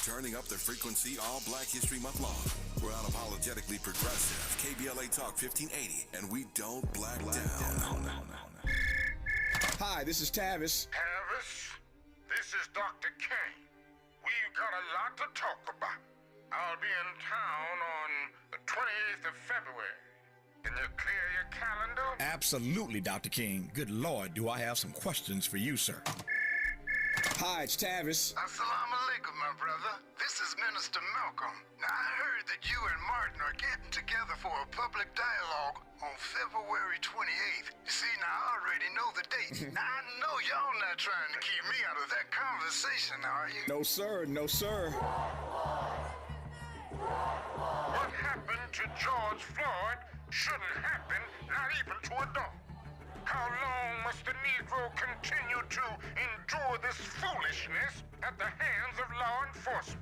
turning up the frequency all Black History Month long. We're unapologetically progressive. KBLA Talk 1580, and we don't black down. Hi, this is Tavis. Tavis, this is Dr. K. We've got a lot to talk about. I'll be in town on the 28th of February. Can you clear your calendar? Absolutely, Dr. King. Good Lord, do I have some questions for you, sir. Hi, it's Tavis. Assalamu alaikum, my brother. This is Minister Malcolm. Now, I heard that you and Martin are getting together for a public dialogue on February 28th. You see, now I already know the date. Now, I know y'all not trying to keep me out of that conversation, are you? No, sir. No, sir. What happened to George Floyd shouldn't happen, not even to a dog. How long must the Negro continue to endure this foolishness at the hands of law enforcement?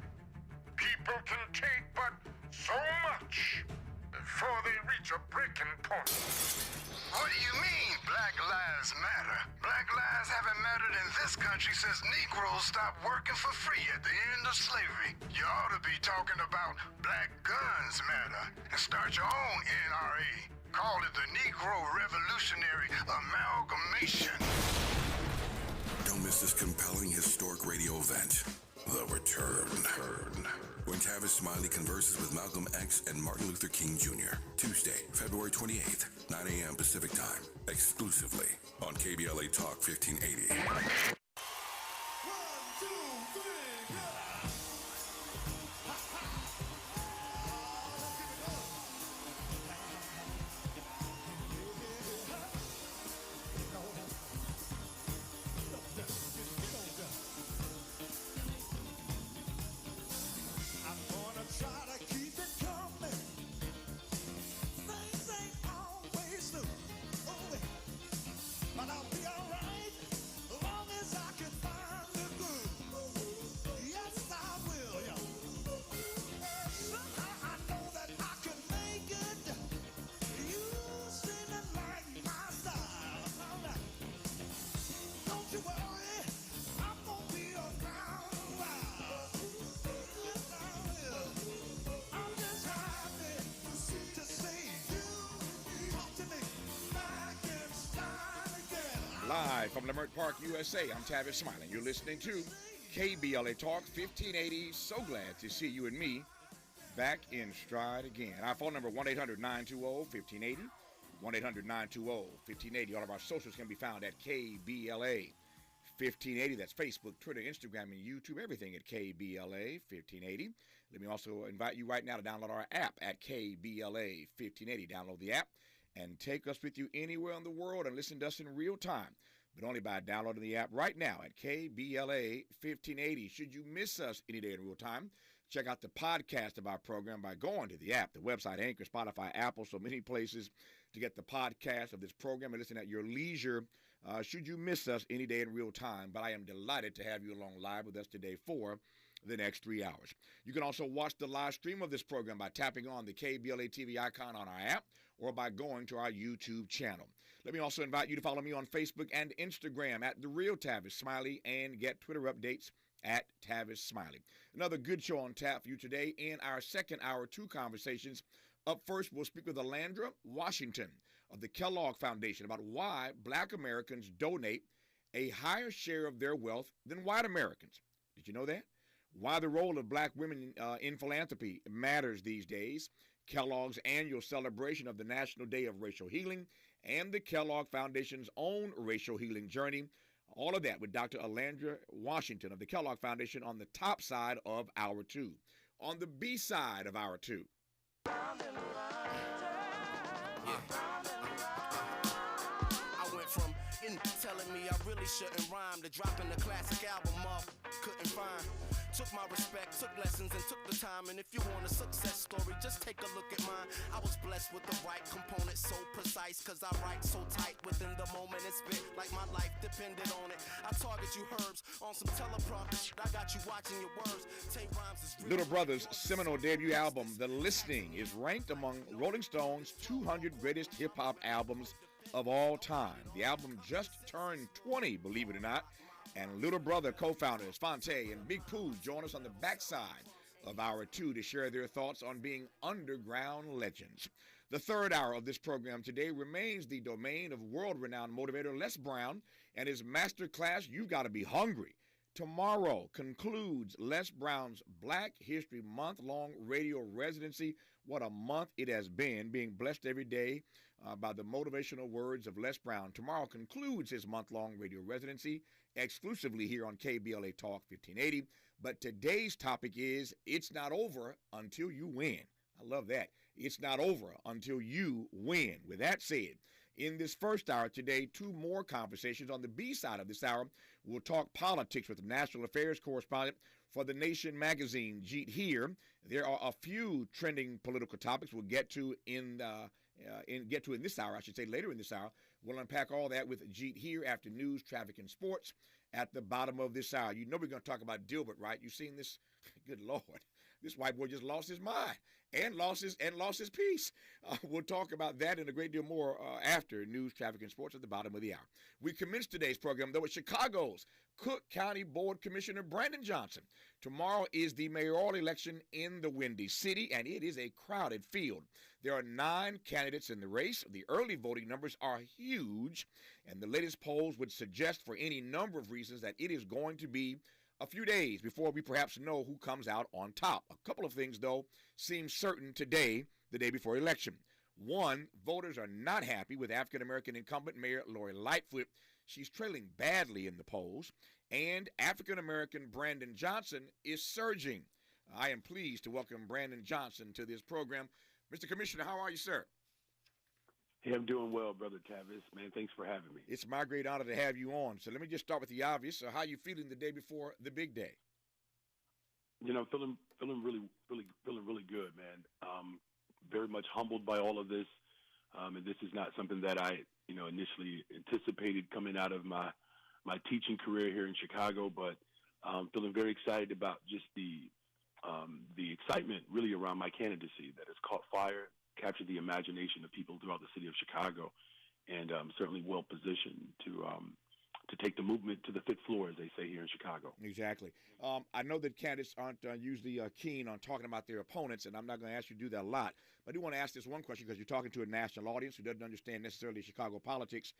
People can take but so much before they reach a breaking point. What do you mean, Black Lives Matter? Black lives haven't mattered in this country since Negroes stopped working for free at the end of slavery. You ought to be talking about Black Guns Matter and start your own NRA. Call it the Negro Revolutionary Amalgamation. Don't miss this compelling historic radio event, The Return. When Tavis Smiley converses with Malcolm X and Martin Luther King Jr. Tuesday, February 28th, 9 a.m. Pacific Time, exclusively on KBLA Talk 1580. Live from Leimert Park, USA, I'm Tavis Smiley. You're listening to KBLA Talk 1580. So glad to see you and me back in stride again. Our phone number, 1-800-920-1580, 1-800-920-1580. All of our socials can be found at KBLA 1580. That's Facebook, Twitter, Instagram, and YouTube. Everything at KBLA 1580. Let me also invite you right now to download our app at KBLA 1580. Download the app and take us with you anywhere in the world and listen to us in real time, but only by downloading the app right now at KBLA 1580. Should you miss us any day in real time, check out the podcast of our program by going to the app, the website, Anchor, Spotify, Apple, so many places to get the podcast of this program and listen at your leisure. Should you miss us any day in real time, but I am delighted to have you along live with us today for the next 3 hours. You can also watch the live stream of this program by tapping on the KBLA TV icon on our app or by going to our YouTube channel. Let me also invite you to follow me on Facebook and Instagram at The Real Tavis Smiley and get Twitter updates at Tavis Smiley. Another good show on tap for you today in our second hour, 2 conversations. Up first, we'll speak with Alandra Washington of the Kellogg Foundation about why Black Americans donate a higher share of their wealth than white Americans. Did you know that? Why the role of Black women in philanthropy matters these days. Kellogg's annual celebration of the National Day of Racial Healing and the Kellogg Foundation's own racial healing journey. All of that with Dr. Alandra Washington of the Kellogg Foundation on the top side of Hour 2. On the B side of Hour 2. I went from telling me I really shouldn't rhyme to dropping the classic album off, couldn't find. Took my respect, took lessons, and took the time. And if you want a success story, just take a look at mine. I was blessed with the right components, so precise, cause I write so tight within the moment and spit like my life depended on it. I target you herbs on some teleprompter shit. I got you watching your words. Take rhymes is Little Brother's seminal debut album, The Listening, is ranked among Rolling Stone's 200 greatest hip-hop albums of all time. The album just turned 20, believe it or not, And Little Brother co-founders Fonte and Big Pooh join us on the backside of Hour 2 to share their thoughts on being underground legends. The third hour of this program today remains the domain of world-renowned motivator Les Brown and his master class, You've Got to Be Hungry. Tomorrow concludes Les Brown's Black History Month-long radio residency. What a month it has been, being blessed every day by the motivational words of Les Brown. Tomorrow concludes his month-long radio residency exclusively here on KBLA Talk 1580. But today's topic is, it's not over until you win. I love that. It's not over until you win. With that said, in this first hour today, two more conversations. On the B side of this hour, we'll talk politics with the national affairs correspondent for The Nation magazine, Jeet Heer. There are a few trending political topics we'll get to in this hour, I should say later in this hour. We'll unpack all that with Jeet Heer after news, traffic, and sports at the bottom of this hour. You know we're going to talk about Dilbert, right? You've seen this? Good Lord. This white boy just lost his mind and lost his peace. We'll talk about that and a great deal more after news, traffic, and sports at the bottom of the hour. We commence today's program, though, with Chicago's Cook County Board Commissioner Brandon Johnson. Tomorrow is the mayoral election in the Windy City, and it is a crowded field. There are 9 candidates in the race. The early voting numbers are huge, and the latest polls would suggest for any number of reasons that it is going to be a few days before we perhaps know who comes out on top. A couple of things, though, seem certain today, the day before election. One, voters are not happy with African-American incumbent Mayor Lori Lightfoot. She's trailing badly in the polls. And African-American Brandon Johnson is surging. I am pleased to welcome Brandon Johnson to this program. Mr. Commissioner, how are you, sir? Hey, I'm doing well, Brother Tavis. Man, thanks for having me. It's my great honor to have you on. So let me just start with the obvious. So how are you feeling the day before the big day? You know, feeling really good, man. Very much humbled by all of this. And this is not something that I, initially anticipated coming out of my teaching career here in Chicago, but feeling very excited about just the excitement really around my candidacy that has caught fire, captured the imagination of people throughout the city of Chicago, and certainly well positioned to take the movement to the fifth floor, as they say here in Chicago. Exactly. I know that candidates aren't usually keen on talking about their opponents, and I'm not going to ask you to do that a lot. But I do want to ask this one question because you're talking to a national audience who doesn't understand necessarily Chicago politics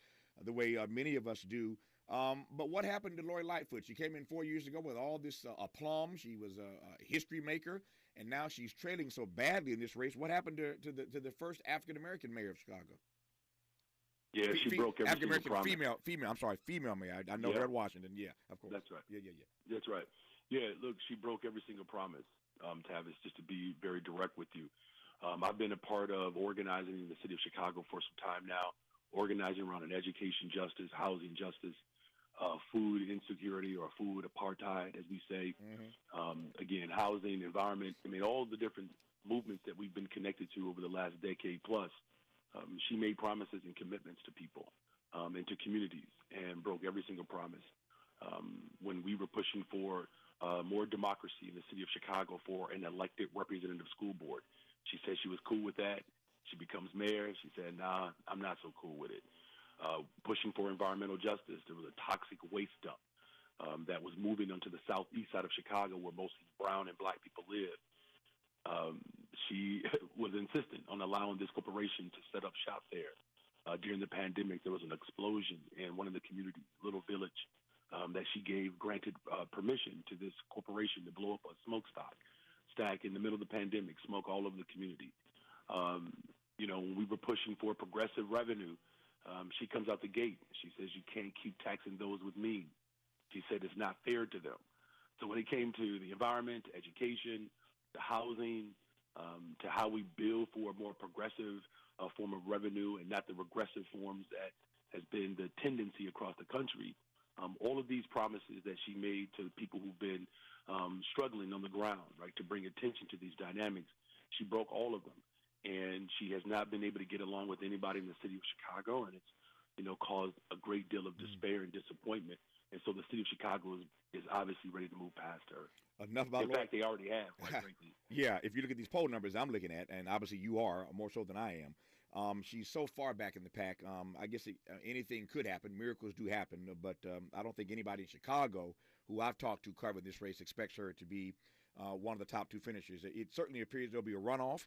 the way many of us do. But what happened to Lori Lightfoot? She came in 4 years ago with all this aplomb. She was a history maker, and now she's trailing so badly in this race. What happened to the first African-American mayor of Chicago? Yeah, she broke every single promise. Female mayor. I know Yeah. they're in Washington. Yeah, of course. That's right. Yeah. That's right. Yeah, look, she broke every single promise, Tavis, just to be very direct with you. I've been a part of organizing in the city of Chicago for some time now, organizing around an education justice, housing justice, food insecurity or food apartheid, as we say. Again, housing, environment, all the different movements that we've been connected to over the last decade plus. She made promises and commitments to people and to communities and broke every single promise. When we were pushing for more democracy in the city of Chicago for an elected representative school board, she said she was cool with that. She becomes mayor. She said, nah, I'm not so cool with it. Pushing for environmental justice. There was a toxic waste dump that was moving onto the southeast side of Chicago where mostly brown and black people live. She was insistent on allowing this corporation to set up shop there. During the pandemic, there was an explosion in one of the communities, Little Village, that she granted permission to this corporation to blow up a smokestack in the middle of the pandemic, smoke all over the community. When we were pushing for progressive revenue, she comes out the gate. She says, you can't keep taxing those with means. She said it's not fair to them. So when it came to the environment, education, the housing, to how we build for a more progressive form of revenue and not the regressive forms that has been the tendency across the country, all of these promises that she made to people who've been struggling on the ground, right, to bring attention to these dynamics, she broke all of them. And she has not been able to get along with anybody in the city of Chicago, and it's, caused a great deal of despair and disappointment. And so the city of Chicago is obviously ready to move past her. Enough about In fact, they already have, quite frankly. Yeah, if you look at these poll numbers I'm looking at, and obviously you are, more so than I am, She's so far back in the pack. I guess anything could happen. Miracles do happen, but I don't think anybody in Chicago who I've talked to covering this race expects her to be one of the top two finishers. It certainly appears there'll be a runoff.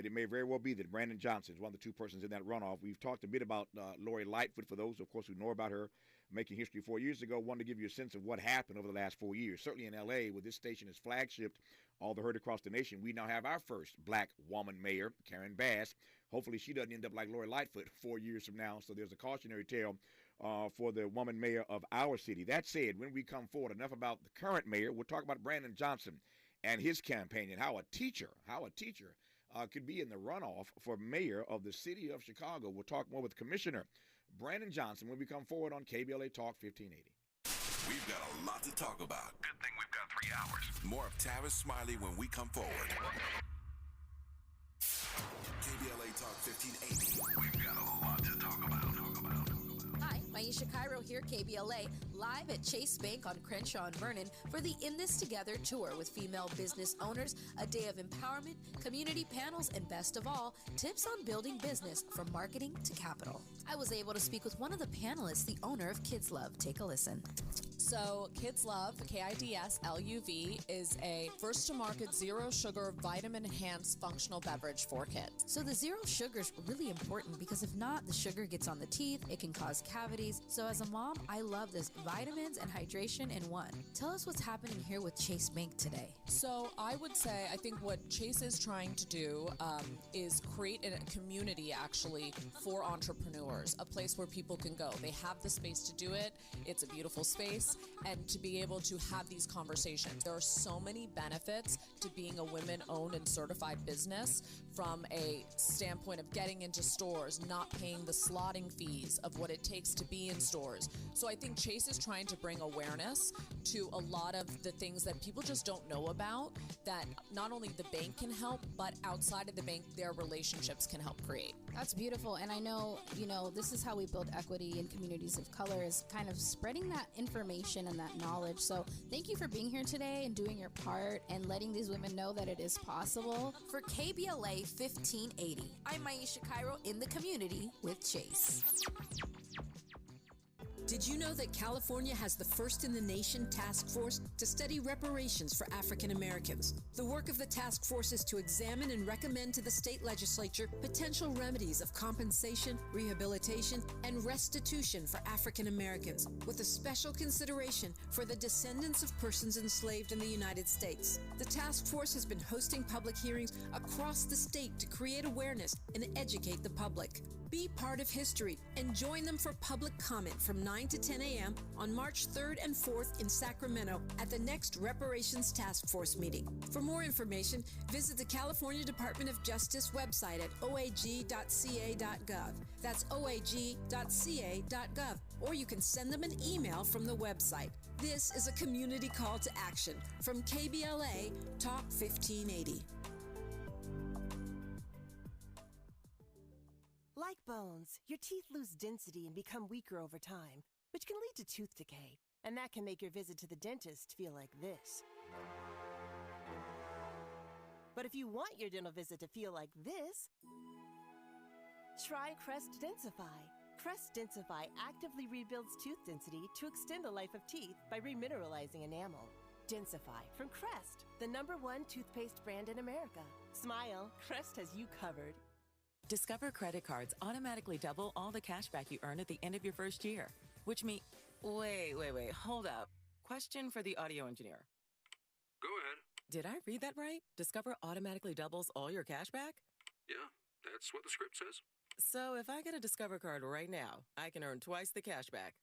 It may very well be that Brandon Johnson is one of the two persons in that runoff. We've talked a bit about Lori Lightfoot, for those, of course, who know about her making history 4 years ago. Wanted to give you a sense of what happened over the last 4 years. Certainly in L.A., where this station is flagship, all the heard across the nation, we now have our first black woman mayor, Karen Bass. Hopefully she doesn't end up like Lori Lightfoot 4 years from now. So there's a cautionary tale for the woman mayor of our city. That said, when we come forward, enough about the current mayor. We'll talk about Brandon Johnson and his campaign and how a teacher could be in the runoff for mayor of the city of Chicago. We'll talk more with Commissioner Brandon Johnson when we come forward on KBLA Talk 1580. We've got a lot to talk about. Good thing we've got 3 hours. More of Tavis Smiley when we come forward. KBLA Talk 1580. We've got a lot to talk about. Hi, Maisha Cairo here, KBLA, live at Chase Bank on Crenshaw and Vernon for the In This Together tour with female business owners, a day of empowerment, community panels, and best of all, tips on building business from marketing to capital. I was able to speak with one of the panelists, the owner of Kids Love. Take a listen. So Kids Love, KIDSLUV, is a first-to-market zero-sugar, vitamin-enhanced functional beverage for kids. So the zero sugar is really important because if not, the sugar gets on the teeth, it can cause cavities. So as a mom, I love this vitamins and hydration in one. Tell us what's happening here with Chase Bank today. So I would say, I think what Chase is trying to do is create a community, actually, for entrepreneurs, a place where people can go. They have the space to do it. It's a beautiful space. And to be able to have these conversations. There are so many benefits to being a women-owned and certified business, from a standpoint of getting into stores, not paying the slotting fees of what it takes to be in stores. So I think Chase is trying to bring awareness to a lot of the things that people just don't know about, that not only the bank can help, but outside of the bank, their relationships can help create. That's beautiful. And I know, this is how we build equity in communities of color, is kind of spreading that information and that knowledge. So thank you for being here today and doing your part and letting these women know that it is possible. For KBLA 1580, I'm Maisha Cairo in the community with Chase. Did you know that California has the first in the nation task force to study reparations for African Americans? The work of the task force is to examine and recommend to the state legislature potential remedies of compensation, rehabilitation, and restitution for African Americans, with a special consideration for the descendants of persons enslaved in the United States. The task force has been hosting public hearings across the state to create awareness and educate the public. Be part of history and join them for public comment from 9 to 10 a.m. on March 3rd and 4th in Sacramento at the next Reparations Task Force meeting. For more information, visit the California Department of Justice website at oag.ca.gov. That's oag.ca.gov. Or you can send them an email from the website. This is a community call to action from KBLA Talk 1580. Like bones, your teeth lose density and become weaker over time, which can lead to tooth decay. And that can make your visit to the dentist feel like this. But if you want your dental visit to feel like this, try Crest Densify. Crest Densify actively rebuilds tooth density to extend the life of teeth by remineralizing enamel. Densify from Crest, the #1 toothpaste brand in America. Smile, Crest has you covered. Discover credit cards automatically double all the cash back you earn at the end of your first year, which means... Wait, hold up. Question for the audio engineer. Go ahead. Did I read that right? Discover automatically doubles all your cash back? Yeah, that's what the script says. So if I get a Discover card right now, I can earn twice the cash back.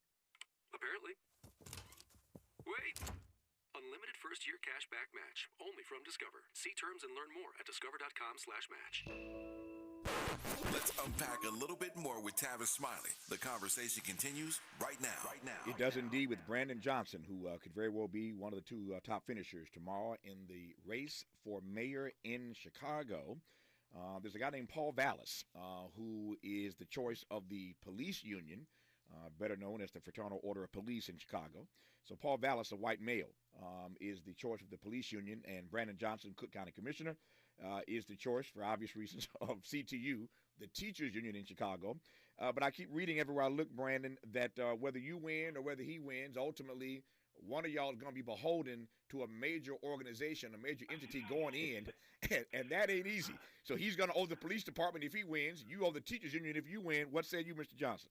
Apparently. Wait! Unlimited first-year cash back match, only from Discover. See terms and learn more at discover.com/match. Let's unpack a little bit more with Tavis Smiley. The conversation continues right now. It does indeed, with Brandon Johnson, who could very well be one of the two top finishers tomorrow in the race for mayor in Chicago. There's a guy named Paul Vallis, who is the choice of the police union, better known as the Fraternal Order of Police in Chicago. So Paul Vallis, a white male, is the choice of the police union, and Brandon Johnson, Cook County Commissioner, is the choice for obvious reasons of CTU, the Teachers Union in Chicago. But I keep reading everywhere I look, Brandon, that whether you win or whether he wins, ultimately one of y'all is going to be beholden to a major organization, a major entity going in, and that ain't easy. So he's going to owe the police department if he wins. You owe the Teachers Union if you win. What say you, Mr. Johnson?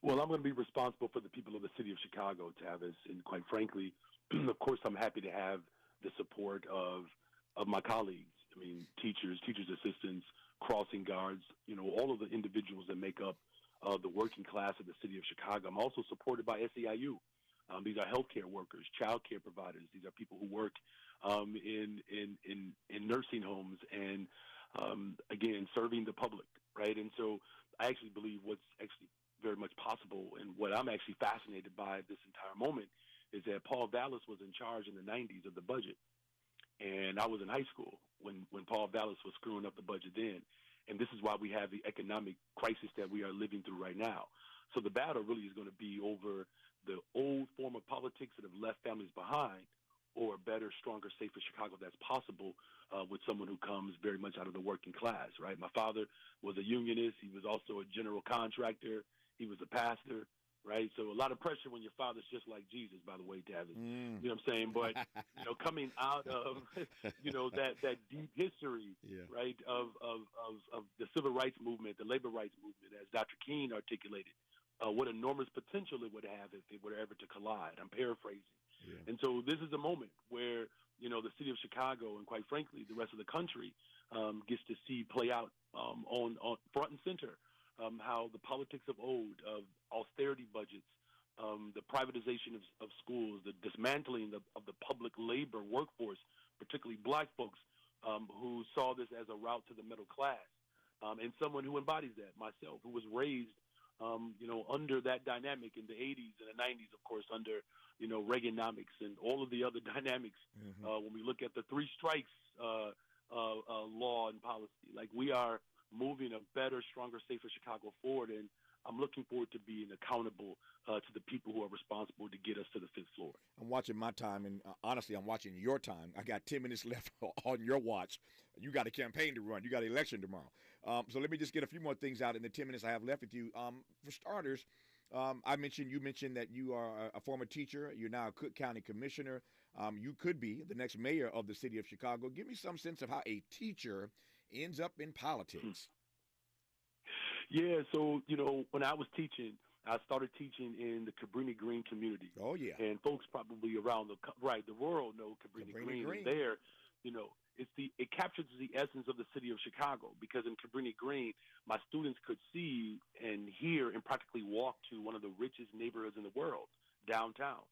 Well, I'm going to be responsible for the people of the city of Chicago, Tavis, and quite frankly, of course, I'm happy to have the support of my colleagues. I mean, teachers assistants, crossing guards, all of the individuals that make up the working class of the city of Chicago. I'm also supported by SEIU. These are healthcare workers, child care providers. These are people who work in nursing homes and, again, serving the public, right? And so I actually believe what's actually very much possible and what I'm actually fascinated by this entire moment is that Paul Vallis was in charge in the 90s of the budget. And I was in high school when Paul Vallis was screwing up the budget then. And this is why we have the economic crisis that we are living through right now. So the battle really is going to be over the old form of politics that have left families behind, or a better, stronger, safer Chicago that's possible with someone who comes very much out of the working class, right? My father was a unionist. He was also a general contractor. He was a pastor, right? So a lot of pressure when your father's just like Jesus, by the way, Tavis. You know what I'm saying? But, coming out of, that deep history, right, of the civil rights movement, the labor rights movement, as Dr. King articulated, what enormous potential it would have if it were ever to collide. I'm paraphrasing. Yeah. And so this is a moment where, the city of Chicago and, quite frankly, the rest of the country gets to see play out on front and center how the politics of old, of austerity budgets, the privatization of schools, the dismantling of the public labor workforce, particularly black folks who saw this as a route to the middle class, and someone who embodies that, myself, who was raised under that dynamic in the 80s and the 90s, of course, under, Reaganomics and all of the other dynamics. When we look at the three strikes law and policy, like we are moving a better, stronger, safer Chicago forward. And I'm looking forward to being accountable to the people who are responsible to get us to the fifth floor. I'm watching my time, and honestly, I'm watching your time. I got 10 minutes left on your watch. You got a campaign to run. You got an election tomorrow. So let me just get a few more things out in the 10 minutes I have left with you. For starters, you mentioned that you are a former teacher. You're now a Cook County commissioner. You could be the next mayor of the city of Chicago. Give me some sense of how a teacher ends up in politics. Yeah, so, when I was teaching, I started teaching in the Cabrini Green community. Oh, yeah. And folks probably around the world know Cabrini Green. And there, it captures the essence of the city of Chicago, because in Cabrini Green, my students could see and hear and practically walk to one of the richest neighborhoods in the world, downtown.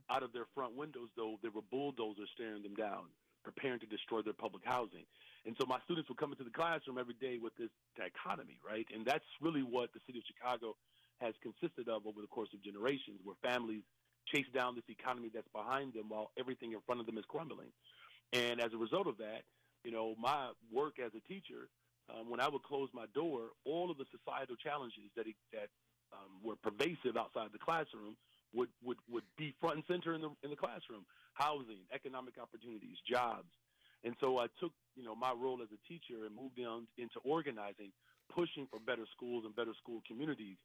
Out of their front windows, though, there were bulldozers staring them down, preparing to destroy their public housing. And so my students would come into the classroom every day with this dichotomy, right? And that's really what the city of Chicago has consisted of over the course of generations, where families chase down this economy that's behind them while everything in front of them is crumbling. And as a result of that, my work as a teacher, when I would close my door, all of the societal challenges that were pervasive outside the classroom would be front and center in the classroom: housing, economic opportunities, jobs. And so I took, my role as a teacher and moved on into organizing, pushing for better schools and better school communities.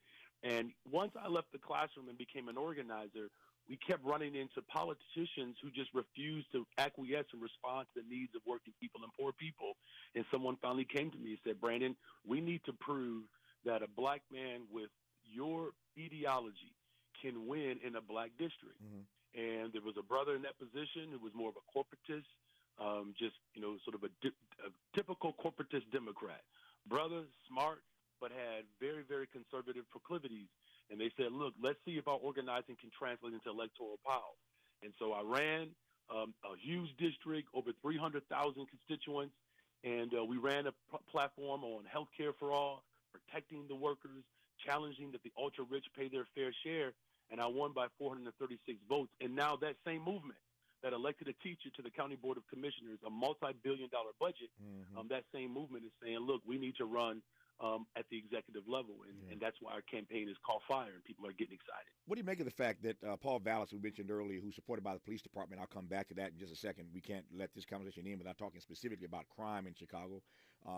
And once I left the classroom and became an organizer, we kept running into politicians who just refused to acquiesce and respond to the needs of working people and poor people. And someone finally came to me and said, Brandon, we need to prove that a black man with your ideology can win in a black district. And there was a brother in that position who was more of a corporatist, sort of a typical corporatist Democrat. Brother, smart, but had very, very conservative proclivities. And they said, look, let's see if our organizing can translate into electoral power. And so I ran a huge district, over 300,000 constituents, and we ran a platform on health care for all, protecting the workers, challenging that the ultra-rich pay their fair share, and I won by 436 votes. And now that same movement, that elected a teacher to the County Board of Commissioners, a multi-billion-dollar budget, that same movement is saying, look, we need to run at the executive level, and that's why our campaign is called Fire, and people are getting excited. What do you make of the fact that Paul Vallis, who mentioned earlier, who's supported by the police department, I'll come back to that in just a second. We can't let this conversation end without talking specifically about crime in Chicago.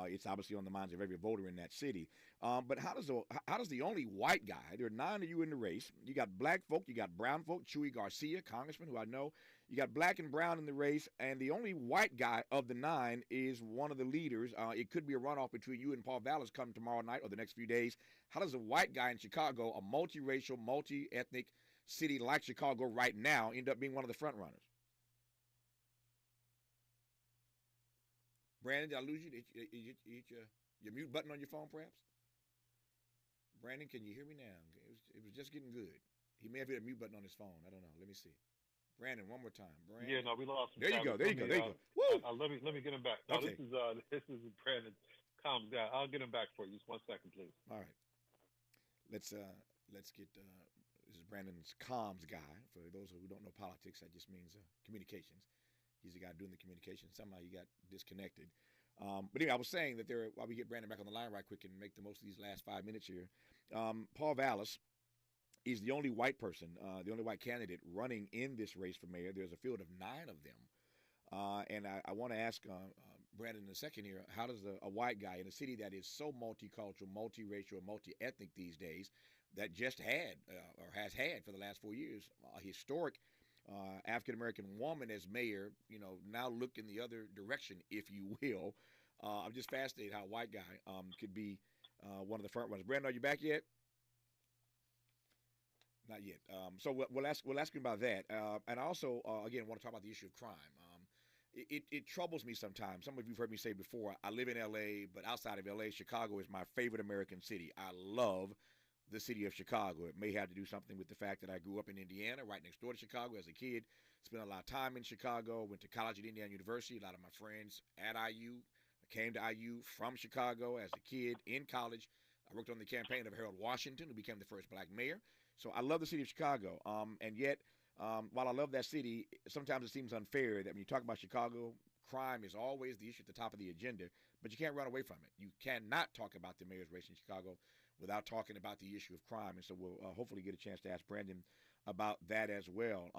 It's obviously on the minds of every voter in that city. But how does the only white guy, there are 9 of you in the race, you got black folk, you got brown folk, Chuy Garcia, congressman, who I know, you got black and brown in the race, and the only white guy of the 9 is one of the leaders. It could be a runoff between you and Paul Vallis come tomorrow night or the next few days. How does a white guy in Chicago, a multiracial, multi-ethnic city like Chicago right now, end up being one of the front runners? Brandon, did I lose you? You hit your mute button on your phone, perhaps? Brandon, can you hear me now? It was just getting good. He may have hit a mute button on his phone. I don't know. Let me see. Brandon, one more time. Brandon. Yeah, no, we lost him. There you go. Woo! Let me get him back. No, okay. This is Brandon, comms guy. I'll get him back for you. Just 1 second, please. All right. Let's get this is Brandon's comms guy. For those who don't know politics, that just means communications. He's the guy doing the communication. Somehow you got disconnected. But anyway, I was saying that while we get Brandon back on the line right quick and make the most of these last 5 minutes here, Paul Vallis is the only white person, the only white candidate running in this race for mayor. There's a field of 9 of them. And I want to ask Brandon in a second here, how does a white guy in a city that is so multicultural, multiracial, multi-ethnic these days, that just had or has had for the last 4 years a historic African-American woman as mayor, now look in the other direction, if you will. I'm just fascinated how a white guy could be one of the front runners. Brandon, are you back yet? Not yet. So we'll ask him about that. And I also, again, want to talk about the issue of crime. It troubles me sometimes. Some of you have heard me say before, I live in L.A., but outside of L.A., Chicago is my favorite American city. I love the city of Chicago. It may have to do something with the fact that I grew up in Indiana, right next door to Chicago as a kid, spent a lot of time in Chicago, went to college at Indiana University. A lot of my friends at IU came to IU from Chicago as a kid in college. I worked on the campaign of Harold Washington, who became the first black mayor. So I love the city of Chicago. And yet, while I love that city, sometimes it seems unfair that when you talk about Chicago, crime is always the issue at the top of the agenda, but you can't run away from it. You cannot talk about the mayor's race in Chicago without talking about the issue of crime. And so we'll hopefully get a chance to ask Brandon about that as well.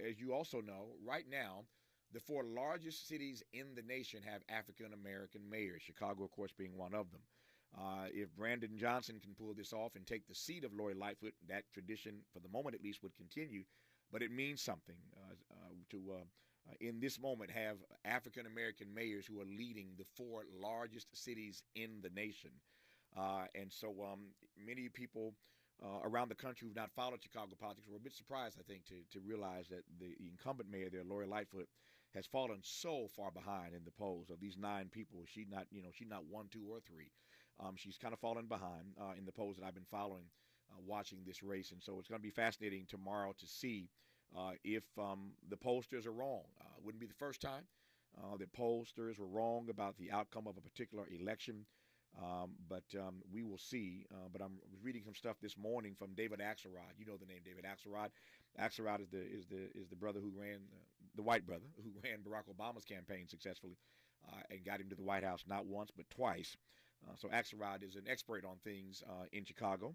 As you also know, right now, the 4 largest cities in the nation have African-American mayors, Chicago, of course, being one of them. If Brandon Johnson can pull this off and take the seat of Lori Lightfoot, that tradition, for the moment at least, would continue. But it means something to, in this moment, have African-American mayors who are leading the 4 largest cities in the nation. And so many people around the country who've not followed Chicago politics were a bit surprised, I think, to realize that the incumbent mayor there, Lori Lightfoot, has fallen so far behind in the polls. Of these 9 people, she's not 1, 2, or 3. She's kind of fallen behind in the polls that I've been following, watching this race. And so it's going to be fascinating tomorrow to see if the pollsters are wrong. Wouldn't be the first time that pollsters were wrong about the outcome of a particular election. But we will see. But I was reading some stuff this morning from David Axelrod. You know the name David Axelrod. Axelrod is the brother who ran the white brother who ran Barack Obama's campaign successfully and got him to the White House not once but twice. So Axelrod is an expert on things in Chicago,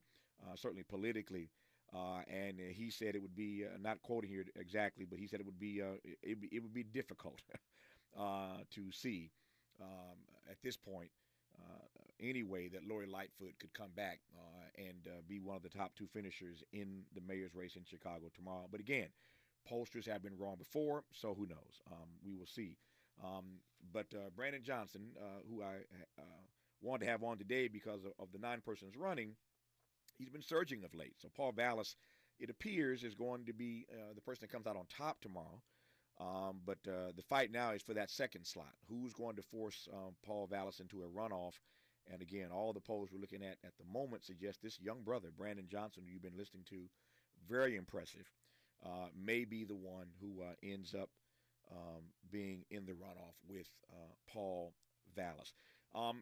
certainly politically. And he said it would be not quoting here exactly, but he said it would be difficult to see at this point. Anyway, that Lori Lightfoot could come back and be one of the top 2 finishers in the mayor's race in Chicago tomorrow. But again, pollsters have been wrong before, so who knows? We will see. But Brandon Johnson, who I wanted to have on today because of the 9 persons running, he's been surging of late. So Paul Vallis, it appears, is going to be the person that comes out on top tomorrow. But the fight now is for that second slot. Who's going to force Paul Vallis into a runoff? And again, all the polls we're looking at the moment suggest this young brother, Brandon Johnson, who you've been listening to, very impressive, may be the one who ends up being in the runoff with Paul Vallis.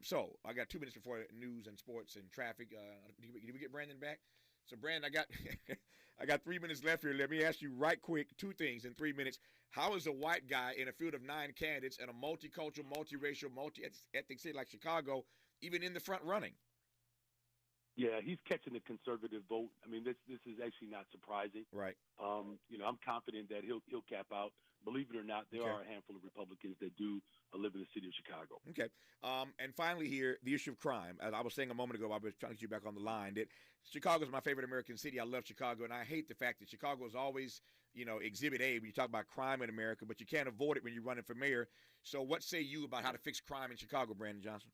So I got 2 minutes before news and sports and traffic. Did we get Brandon back? So Brandon, I got 3 minutes left here. Let me ask you right quick 2 things in 3 minutes. How is a white guy in a field of 9 candidates in a multicultural, multiracial, multi-ethnic city like Chicago even in the front running? Yeah, he's catching the conservative vote. I mean, this is actually not surprising. Right. I'm confident that he'll cap out. Believe it or not, there are a handful of Republicans that do live in the city of Chicago. Okay. And finally here, the issue of crime. As I was saying a moment ago, I was trying to get you back on the line, that Chicago is my favorite American city. I love Chicago, and I hate the fact that Chicago is always, Exhibit A when you talk about crime in America, but you can't avoid it when you're running for mayor. So what say you about how to fix crime in Chicago, Brandon Johnson?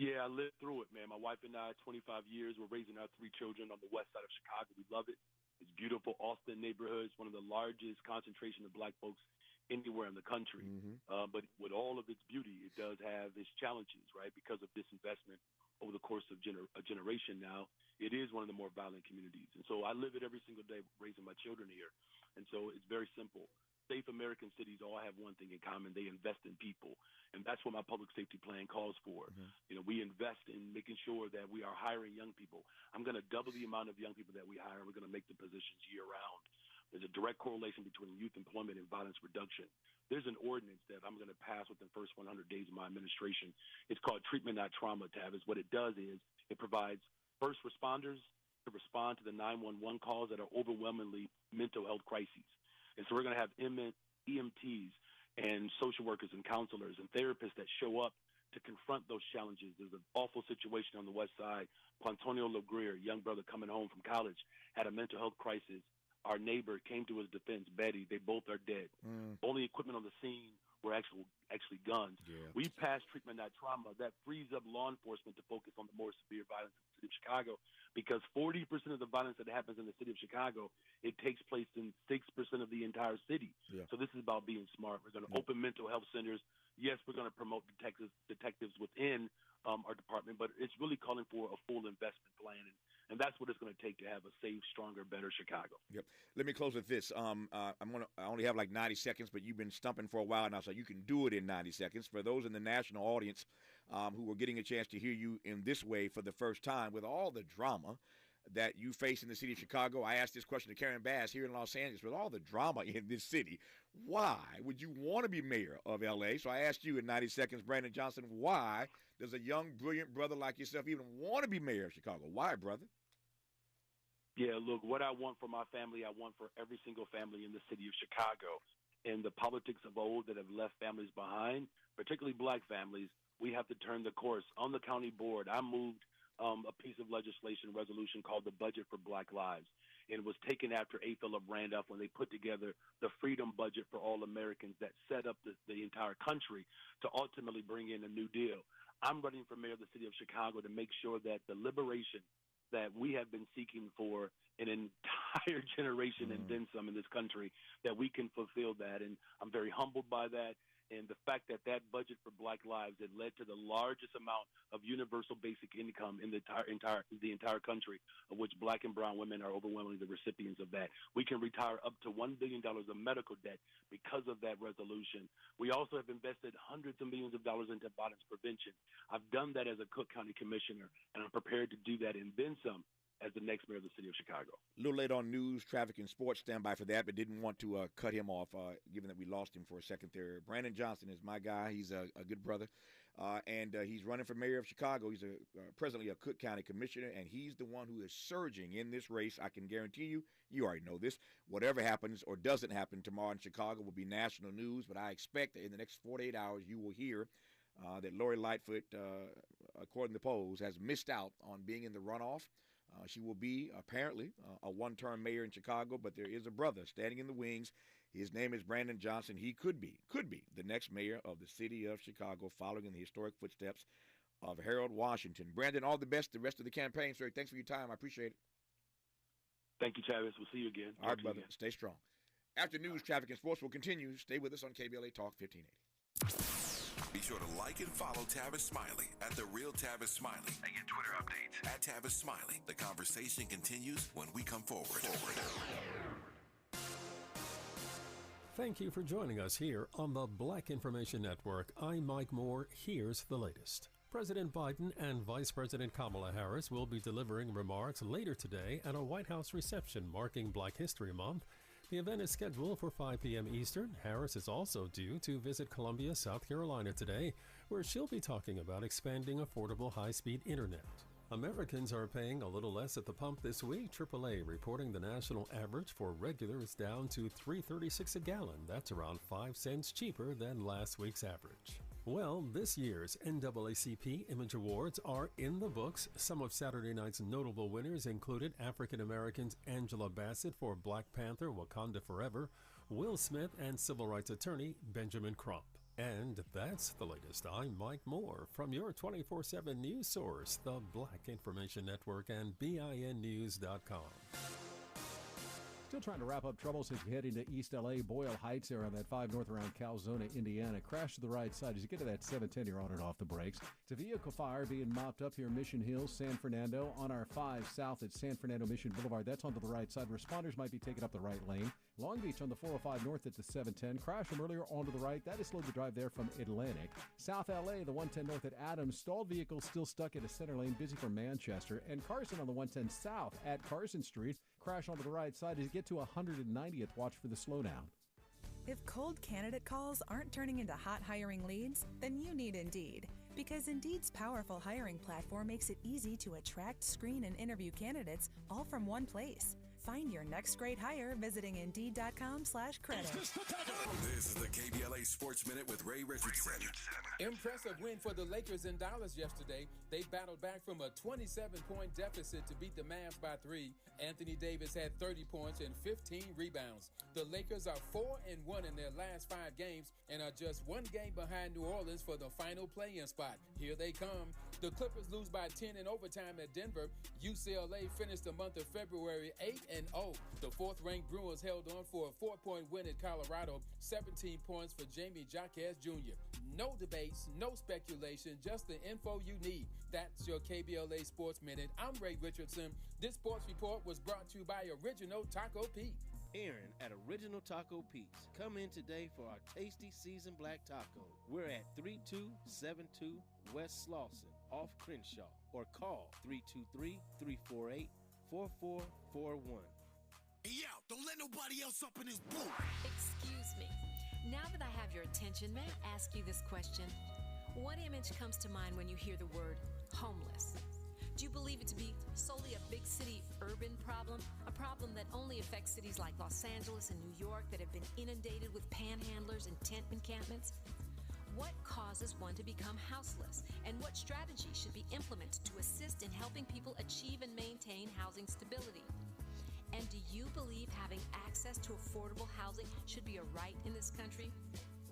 Yeah, I lived through it, man. My wife and I, 25 years, we're raising our 3 children on the west side of Chicago. We love it. It's beautiful. Austin neighborhood is one of the largest concentration of black folks anywhere in the country. But with all of its beauty, it does have its challenges, right? Because of disinvestment over the course of a generation now, it is one of the more violent communities. And so I live it every single day raising my children here. And so it's very simple. Safe American cities all have one thing in common. They invest in people. And that's what my public safety plan calls for. We invest in making sure that we are hiring young people. I'm going to double the amount of young people that we hire. We're going to make the positions year-round. There's a direct correlation between youth employment and violence reduction. There's an ordinance that I'm going to pass within the first 100 days of my administration. It's called Treatment Not Trauma, Tavis. What it does is it provides first responders to respond to the 911 calls that are overwhelmingly mental health crises. And so we're going to have EMTs and social workers and counselors and therapists that show up to confront those challenges. There's an awful situation on the west side. Quantonio LeGrier, young brother coming home from college, had a mental health crisis. Our neighbor came to his defense, Betty. They both are dead. Only equipment on the scene were actually guns. Yeah. We passed Treatment Not Trauma. That frees up law enforcement to focus on the more severe violence in the city of Chicago, because 40% of the violence that happens in the city of Chicago, it takes place in 6% of the entire city. Yeah. So this is about being smart. We're going to open mental health centers. Yes, we're going to promote detectives within our department, but it's really calling for a full investment plan, and that's what it's going to take to have a safe, stronger, better Chicago. Yep. Let me close with this. I only have like 90 seconds, but you've been stumping for a while now, so you can do it in 90 seconds. For those in the national audience who are getting a chance to hear you in this way for the first time, with all the drama that you face in the city of Chicago, I asked this question to Karen Bass here in Los Angeles. With all the drama in this city, why would you want to be mayor of L.A.? So I asked you in 90 seconds, Brandon Johnson, why does a young, brilliant brother like yourself even want to be mayor of Chicago? Why, brother? Yeah, look, what I want for my family, I want for every single family in the city of Chicago. And the politics of old that have left families behind, particularly black families, we have to turn the course. On the county board, I moved a piece of legislation resolution called the Budget for Black Lives. And it was taken after A. Philip Randolph when they put together the Freedom Budget for All Americans that set up the entire country to ultimately bring in a new deal. I'm running for mayor of the city of Chicago to make sure that the liberation that we have been seeking for an entire generation and then some in this country, that we can fulfill that. And I'm very humbled by that. And the fact that budget for Black Lives had led to the largest amount of universal basic income in the entire country, of which black and brown women are overwhelmingly the recipients of that. We can retire up to $1 billion of medical debt because of that resolution. We also have invested hundreds of millions of dollars into violence prevention. I've done that as a Cook County commissioner, and I'm prepared to do that and then some as the next mayor of the city of Chicago. A little late on news, traffic, and sports. Stand by for that, but didn't want to cut him off, given that we lost him for a second there. Brandon Johnson is my guy. He's a good brother, and he's running for mayor of Chicago. He's presently a Cook County commissioner, and he's the one who is surging in this race. I can guarantee you, you already know this, whatever happens or doesn't happen tomorrow in Chicago will be national news, but I expect that in the next 48 hours you will hear that Lori Lightfoot, according to the polls, has missed out on being in the runoff. She will be, apparently, a one-term mayor in Chicago, but there is a brother standing in the wings. His name is Brandon Johnson. He could be the next mayor of the city of Chicago, following in the historic footsteps of Harold Washington. Brandon, all the best the rest of the campaign, sir. Thanks for your time. I appreciate it. Thank you, Tavis. We'll see you again. All right, brother. Stay strong. After news, traffic, and sports will continue. Stay with us on KBLA Talk 1580. Be sure to like and follow Tavis Smiley at The Real Tavis Smiley. And get Twitter updates at Tavis Smiley. The conversation continues when we come forward. Thank you for joining us here on the Black Information Network. I'm Mike Moore. Here's the latest. President Biden and Vice President Kamala Harris will be delivering remarks later today at a White House reception marking Black History Month. The event is scheduled for 5 p.m. Eastern. Harris is also due to visit Columbia, South Carolina today, where she'll be talking about expanding affordable high-speed internet. Americans are paying a little less at the pump this week. AAA reporting the national average for regular is down to $3.36 a gallon. That's around 5 cents cheaper than last week's average. Well, this year's NAACP Image Awards are in the books. Some of Saturday night's notable winners included African-Americans Angela Bassett for Black Panther Wakanda Forever, Will Smith, and civil rights attorney Benjamin Crump. And that's the latest. I'm Mike Moore from your 24/7 news source, the Black Information Network and BINnews.com. Still trying to wrap up troubles as you head into East L.A. Boyle Heights there on that 5 north around Calzona, Indiana. Crash to the right side. As you get to that 710, you're on and off the brakes. It's a vehicle fire being mopped up here in Mission Hills, San Fernando. On our 5 south at San Fernando Mission Boulevard. That's onto the right side. Responders might be taking up the right lane. Long Beach on the 405 north at the 710. Crash from earlier onto the right. That is slowed the drive there from Atlantic. South L.A., the 110 north at Adams. Stalled vehicle still stuck at a center lane, busy from Manchester. And Carson on the 110 south at Carson Street. Crash onto the right side as you get to 190th. Watch for the slowdown. If cold candidate calls aren't turning into hot hiring leads, then you need Indeed. Because Indeed's powerful hiring platform makes it easy to attract, screen, and interview candidates all from one place. Find your next great hire visiting Indeed.com/credit. This is the KBLA Sports Minute with Ray Richardson. Impressive win for the Lakers in Dallas yesterday. They battled back from a 27-point deficit to beat the Mavs by 3. Anthony Davis had 30 points and 15 rebounds. The Lakers are 4-1 in their last 5 games and are just 1 game behind New Orleans for the final play-in spot. Here they come. The Clippers lose by 10 in overtime at Denver. UCLA finished the month of February 8-0. The 4th-ranked Bruins held on for a 4-point win at Colorado, 17 points for Jamie Jaquez Jr. No debates, no speculation, just the info you need. That's your KBLA Sports Minute. I'm Ray Richardson. This sports report was brought to you by Original Taco Pete. Aaron at Original Taco Pete's. Come in today for our tasty seasoned black taco. We're at 3272 West Slauson, off Crenshaw, or call 323-348-4441. Hey, yo, don't let nobody else up in this booth. Excuse me. Now that I have your attention, may I ask you this question? What image comes to mind when you hear the word homeless? Do you believe it to be solely a big city urban problem? A problem that only affects cities like Los Angeles and New York that have been inundated with panhandlers and tent encampments? What causes one to become houseless? And what strategies should be implemented to assist in helping people achieve and maintain housing stability? And do you believe having access to affordable housing should be a right in this country?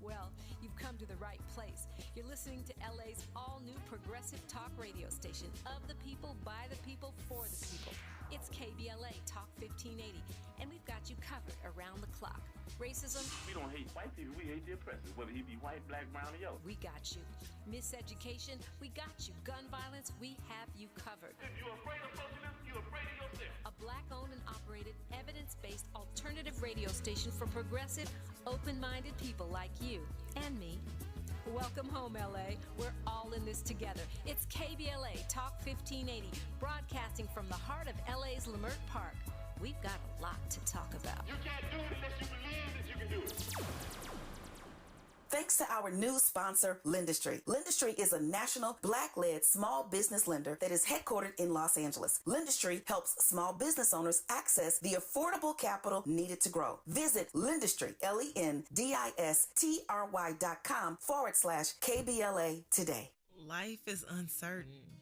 Well, you've come to the right place. You're listening to LA's all-new progressive talk radio station, of the people, by the people, for the people. It's KBLA Talk 1580, and we've got you covered around the clock. Racism? We don't hate white people, we hate the oppressor, whether he be white, black, brown, or yellow. We got you. Miseducation? We got you. Gun violence? We have you covered. If you're afraid of socialism, you're afraid of yourself. A black-owned and operated, evidence-based alternative radio station for progressive, open-minded people like you and me. Welcome home, LA. We're all in this together. It's KBLA Talk 1580, broadcasting from the heart of LA's Leimert Park. We've got a lot to talk about. You can't do it unless you believe that you can do it. Thanks to our new sponsor, Lendistry. Lendistry is a national Black-led small business lender that is headquartered in Los Angeles. Lendistry helps small business owners access the affordable capital needed to grow. Visit Lendistry, LENDISTRY.com/KBLA today. Life is uncertain.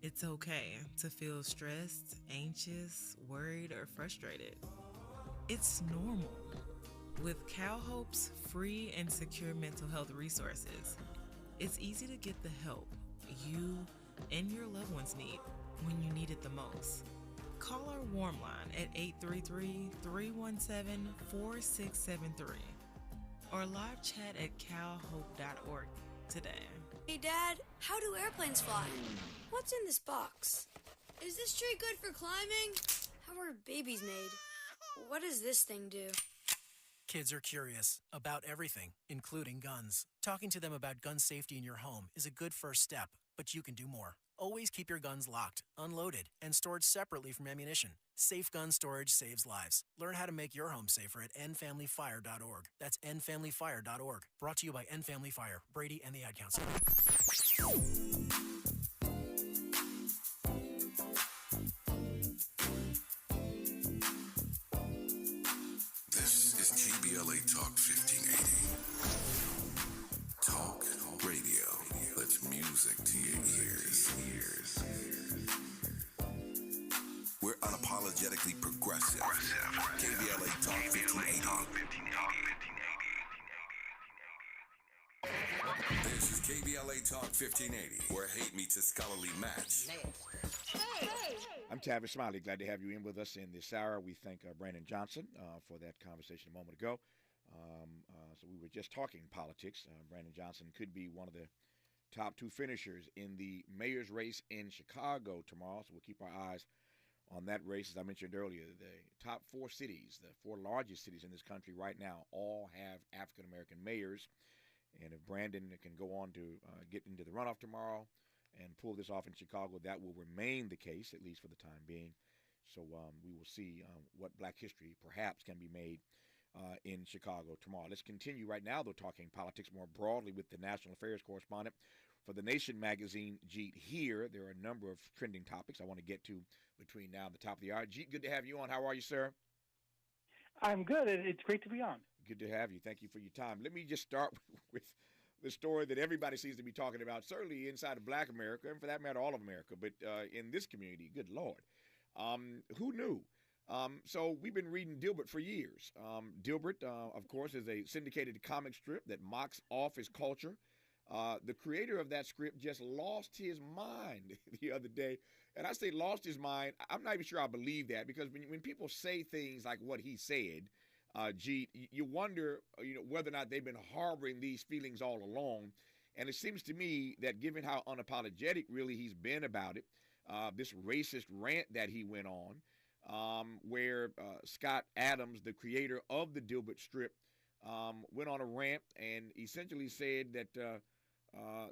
It's okay to feel stressed, anxious, worried, or frustrated. It's normal. With CalHope's free and secure mental health resources, it's easy to get the help you and your loved ones need when you need it the most. Call our warm line at 833-317-4673 or live chat at calhope.org today. Hey Dad, how do airplanes fly? What's in this box? Is this tree good for climbing? How are babies made? What does this thing do? Kids are curious about everything, including guns. Talking to them about gun safety in your home is a good first step, but you can do more. Always keep your guns locked, unloaded, and stored separately from ammunition. Safe gun storage saves lives. Learn how to make your home safer at endfamilyfire.org. That's endfamilyfire.org. Brought to you by End Family Fire, Brady, and the Ad Council. This is KBLA Talk 1580. Talk radio. That's music to your ears. We're unapologetically progressive. KBLA Talk 1580. This is KBLA Talk 1580, where hate meets a scholarly match. I'm Tavis, Smiley. Glad to have you in with us in this hour. We thank Brandon Johnson for that conversation a moment ago. So we were just talking politics. Brandon Johnson could be one of the top two finishers in the mayor's race in Chicago tomorrow. So we'll keep our eyes on that race. As I mentioned earlier, the top four cities, the four largest cities in this country right now, all have African-American mayors. And if Brandon can go on to get into the runoff tomorrow and pull this off in Chicago, that will remain the case, at least for the time being. So we will see what black history perhaps can be made in Chicago tomorrow. Let's continue right now, though, talking politics more broadly with the national affairs correspondent for The Nation magazine, Jeet Here. There are a number of trending topics I want to get to between now and the top of the hour. Jeet, good to have you on. How are you, sir? I'm good. It's great to be on. Good to have you. Thank you for your time. Let me just start with the story that everybody seems to be talking about, certainly inside of black America, and for that matter, all of America, but in this community, good Lord. Who knew? So we've been reading Dilbert for years. Dilbert, of course, is a syndicated comic strip that mocks office culture. The creator of that script just lost his mind the other day. And I say lost his mind. I'm not even sure I believe that, because when people say things like what he said, Jeet, you wonder, whether or not they've been harboring these feelings all along. And it seems to me that given how unapologetic really he's been about it, this racist rant that he went on, where Scott Adams, the creator of the Dilbert strip, went on a rant and essentially said that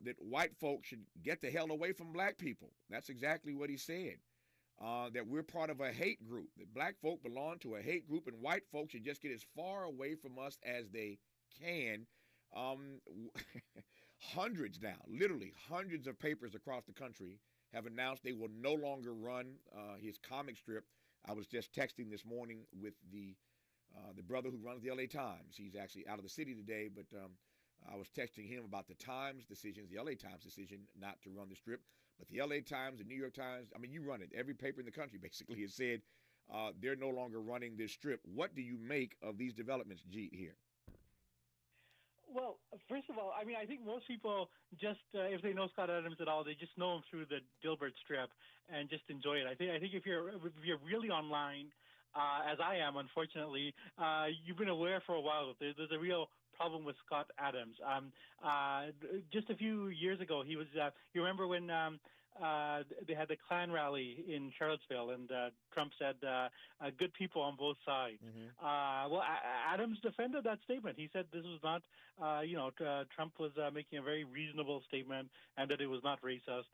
that white folks should get the hell away from black people. That's exactly what he said. That we're part of a hate group, that black folk belong to a hate group, and white folks should just get as far away from us as they can. Hundreds now, literally hundreds of papers across the country have announced they will no longer run his comic strip. I was just texting this morning with the brother who runs the LA Times. He's actually out of the city today, but I was texting him about the Times decisions, the LA Times decision not to run the strip. But the LA Times, the New York Times, I mean, you run it. Every paper in the country basically has said they're no longer running this strip. What do you make of these developments, Jeet, here? Well, first of all, I mean, I think most people just, if they know Scott Adams at all, they just know him through the Dilbert strip and just enjoy it. I think if you're really online, as I am, unfortunately, you've been aware for a while that there's a real problem with Scott Adams. Just a few years ago, he was. You remember when they had the Klan rally in Charlottesville, and Trump said, "Good people on both sides." Mm-hmm. Well, Adams defended that statement. He said this was not, Trump was making a very reasonable statement, and that it was not racist.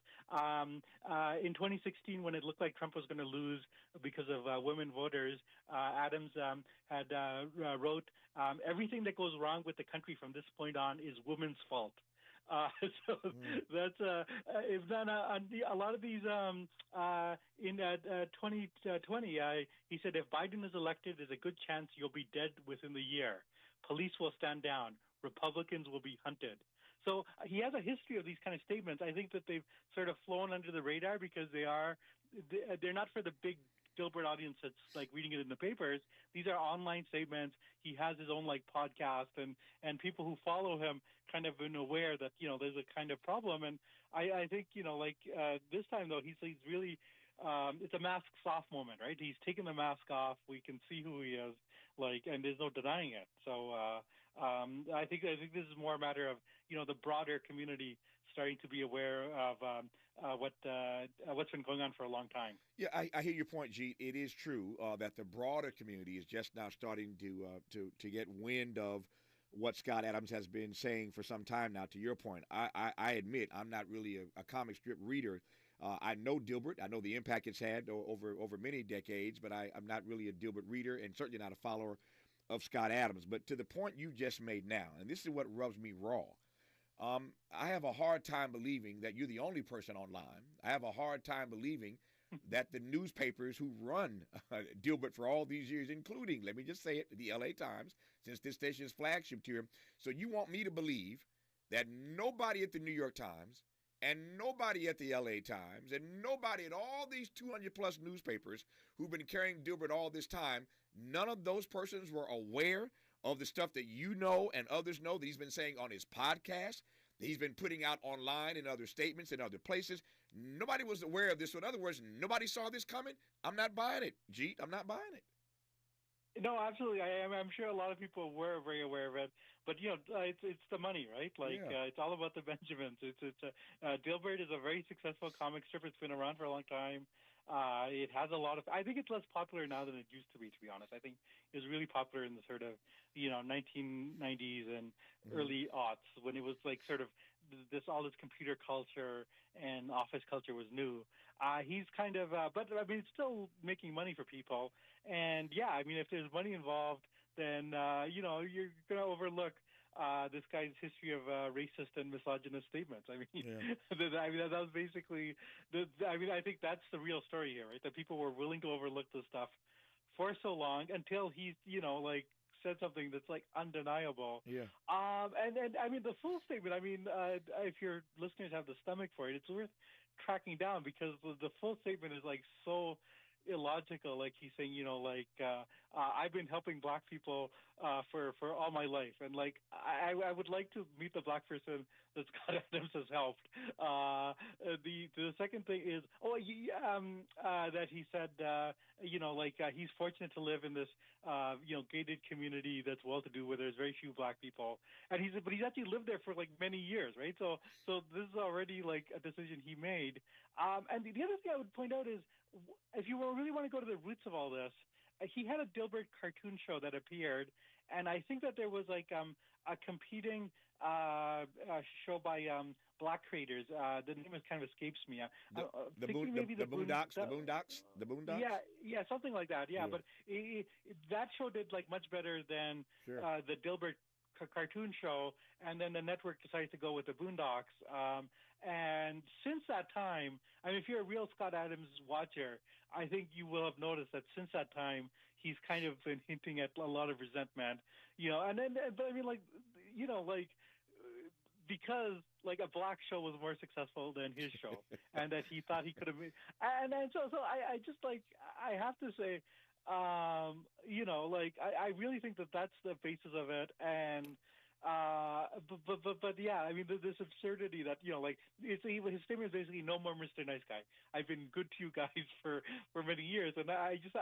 In 2016, when it looked like Trump was going to lose because of women voters, Adams had wrote, "Everything that goes wrong with the country from this point on is women's fault." That's if then a lot of these in 2020 he said, if Biden is elected, there's a good chance you'll be dead within the year. Police will stand down. Republicans will be hunted. So he has a history of these kind of statements. I think that they've sort of flown under the radar because they're not for the big Dilbert audience that's like reading it in the papers. These are online statements. He has his own like podcast, and people who follow him kind of been aware that there's a kind of problem. And I think this time though he's really it's a mask off moment, right? He's taken the mask off. We can see who he is, and there's no denying it. So I think this is more a matter of the broader community starting to be aware of what's been going on for a long time. Yeah, I hear your point, Jeet. It is true that the broader community is just now starting to get wind of what Scott Adams has been saying for some time now. To your point, I admit I'm not really a comic strip reader. I know Dilbert. I know the impact it's had over many decades, but I'm not really a Dilbert reader and certainly not a follower of Scott Adams. But to the point you just made now, and this is what rubs me raw, I have a hard time believing that you're the only person online. I have a hard time believing that the newspapers who run Dilbert for all these years, including, let me just say it, the LA Times, since this station's flagship to him. So you want me to believe that nobody at the New York Times and nobody at the LA Times and nobody at all these 200 plus newspapers who've been carrying Dilbert all this time, none of those persons were aware of the stuff that you know and others know that he's been saying on his podcast, that he's been putting out online in other statements in other places. Nobody was aware of this. So in other words, nobody saw this coming. I'm not buying it, Jeet. I'm not buying it. No, absolutely. I'm sure a lot of people were very aware of it, but it's the money, right? It's all about the Benjamins. Dilbert is a very successful comic strip. It's been around for a long time. It has a lot of. I think it's less popular now than it used to be honest. I think it was really popular in the sort of 1990s and early aughts when it was like sort of all this computer culture and office culture was new. He's kind of, but I mean, it's still making money for people. And yeah, I mean, if there's money involved, then you're gonna overlook this guy's history of racist and misogynist statements. I mean, that was basically I think that's the real story here, right? That people were willing to overlook this stuff for so long until he's said something that's like undeniable. Yeah. And I mean the full statement. I mean, if your listeners have the stomach for it, it's worth tracking down because the full statement is like so illogical. Like he's saying, I've been helping black people for all my life, and like I would like to meet the black person that Scott Adams has helped. The second thing is that he said he's fortunate to live in this gated community that's well to do where there's very few black people, and he's actually lived there for like many years, right? So this is already like a decision he made. And the other thing I would point out is, if you really want to go to the roots of all this, he had a Dilbert cartoon show that appeared, and I think that there was like a competing show by black creators. The name kind of escapes me. The Boondocks. Yeah, something like that. Yeah. But that show did like much better than the Dilbert cartoon show, and then the network decided to go with the Boondocks. And since that time, I mean, if you're a real Scott Adams watcher, I think you will have noticed that since that time, he's kind of been hinting at a lot of resentment, but I mean, because like a black show was more successful than his show, and that he thought he could have made, and so I just I have to say, I really think that that's the basis of it, and but yeah, I mean, this absurdity that his statement is basically no more Mr. Nice Guy. I've been good to you guys for many years, and I just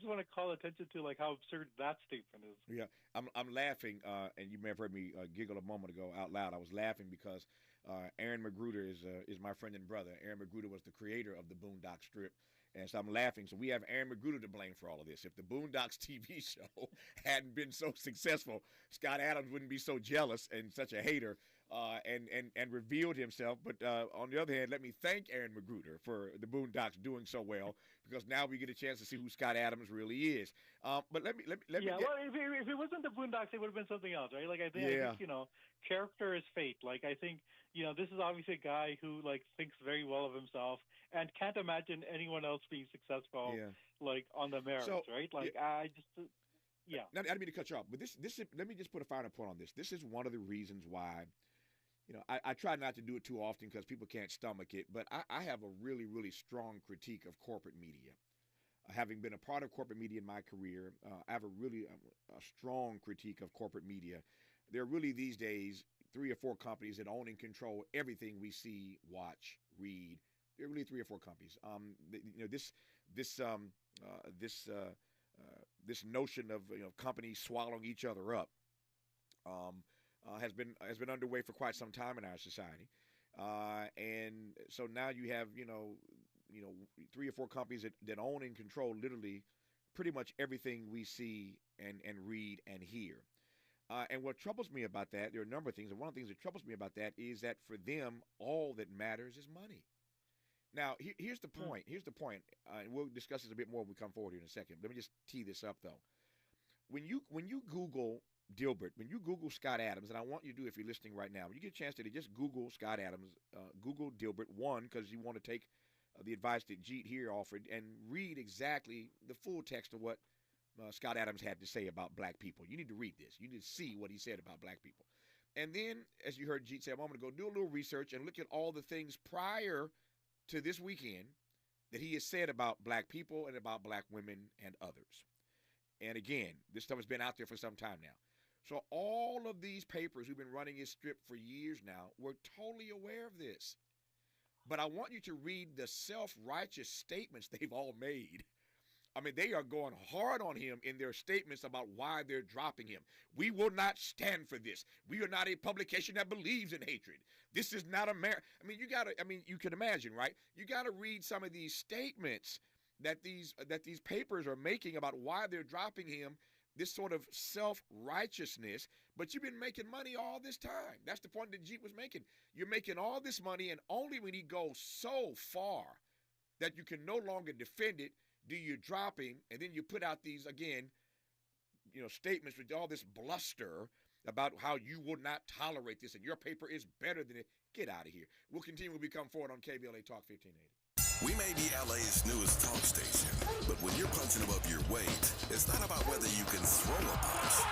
want to call attention to like how absurd that statement is. Yeah, I'm laughing, and you may have heard me giggle a moment ago out loud. I was laughing because Aaron Magruder is my friend and brother. Aaron Magruder was the creator of the Boondock Strip. And so I'm laughing. So we have Aaron Magruder to blame for all of this. If the Boondocks TV show hadn't been so successful, Scott Adams wouldn't be so jealous and such a hater and revealed himself. But on the other hand, let me thank Aaron Magruder for the Boondocks doing so well, because now we get a chance to see who Scott Adams really is. But let me well, if it wasn't the Boondocks, it would have been something else, right? Like I think character is fate. Like I think this is obviously a guy who like thinks very well of himself and can't imagine anyone else being successful like on the merits, right? Like I just Now, I didn't mean to cut you off, but this let me just put a finer point on this. This is one of the reasons why I try not to do it too often because people can't stomach it, but I have a really, really strong critique of corporate media. Having been a part of corporate media in my career, I have a strong critique of corporate media. There are really these days 3 or 4 companies that own and control everything we see, watch, read. There are really 3 or 4 companies. This notion of companies swallowing each other up has been underway for quite some time in our society, and so now you have 3 or 4 companies that own and control literally pretty much everything we see and read and hear. And what troubles me about that, there are a number of things, and one of the things that troubles me about that is that for them, all that matters is money. Now, here's the point. Here's the point, and we'll discuss this a bit more when we come forward here in a second. Let me just tee this up, though. When you Google Dilbert, when you Google Scott Adams, and I want you to do, if you're listening right now, when you get a chance today, just Google Scott Adams, Google Dilbert, one, because you want to take the advice that Jeet here offered and read exactly the full text of what Scott Adams had to say about black people. You need to read this. You need to see what he said about black people. And then, as you heard Jeet say a moment ago, do a little research and look at all the things prior to this weekend that he has said about black people and about black women and others. And again, this stuff has been out there for some time now. So all of these papers who've been running his strip for years now were totally aware of this. But I want you to read the self-righteous statements they've all made. I mean, they are going hard on him in their statements about why they're dropping him. We will not stand for this. We are not a publication that believes in hatred. This is not America. I mean, you can imagine, right? You got to read some of these statements that these papers are making about why they're dropping him, this sort of self-righteousness, but you've been making money all this time. That's the point that Jeet was making. You're making all this money, and only when he goes so far that you can no longer defend it do you drop him, and then you put out these, again, statements with all this bluster about how you will not tolerate this, and your paper is better than it. Get out of here. We'll continue when we come forward on KBLA Talk 1580. We may be LA's newest talk station, but when you're punching above your weight, it's not about whether you can throw a punch.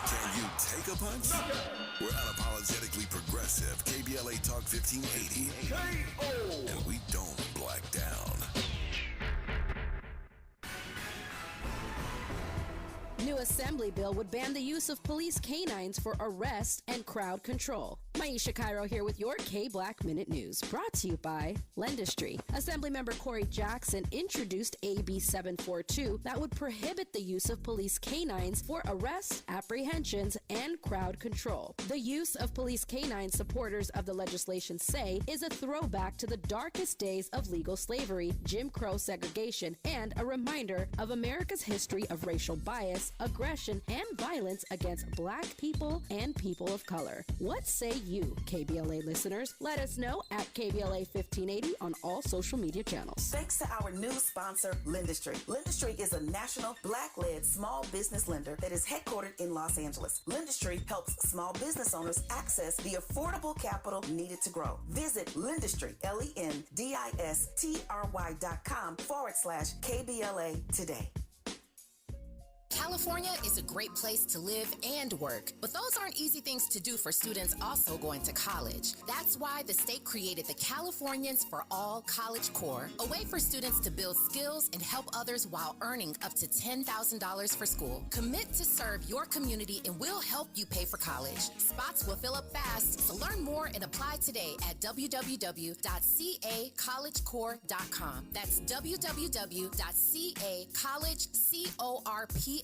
Can you take a punch? We're unapologetically progressive. KBLA Talk 1580. And we don't black down. New assembly bill would ban the use of police canines for arrest and crowd control. Maisha Cairo here with your K-Black Minute News, brought to you by Lendistry. Assemblymember Corey Jackson introduced AB 742 that would prohibit the use of police canines for arrests, apprehensions, and crowd control. The use of police canines, supporters of the legislation say, is a throwback to the darkest days of legal slavery, Jim Crow segregation, and a reminder of America's history of racial bias, aggression, and violence against black people and people of color. What say you, KBLA listeners? Let us know at KBLA 1580 on all social media channels. Thanks to our new sponsor, Lendistry. Lendistry is a national black-led small business lender that is headquartered in Los Angeles. Lendistry helps small business owners access the affordable capital needed to grow. Visit Lendistry, LENDISTRY.com/KBLA today. California is a great place to live and work, but those aren't easy things to do for students also going to college. That's why the state created the Californians for All College Corps, a way for students to build skills and help others while earning up to $10,000 for school. Commit to serve your community and we'll help you pay for college. Spots will fill up fast, so learn more and apply today at www.cacollegecorps.com. That's www.cacollegecorps.com.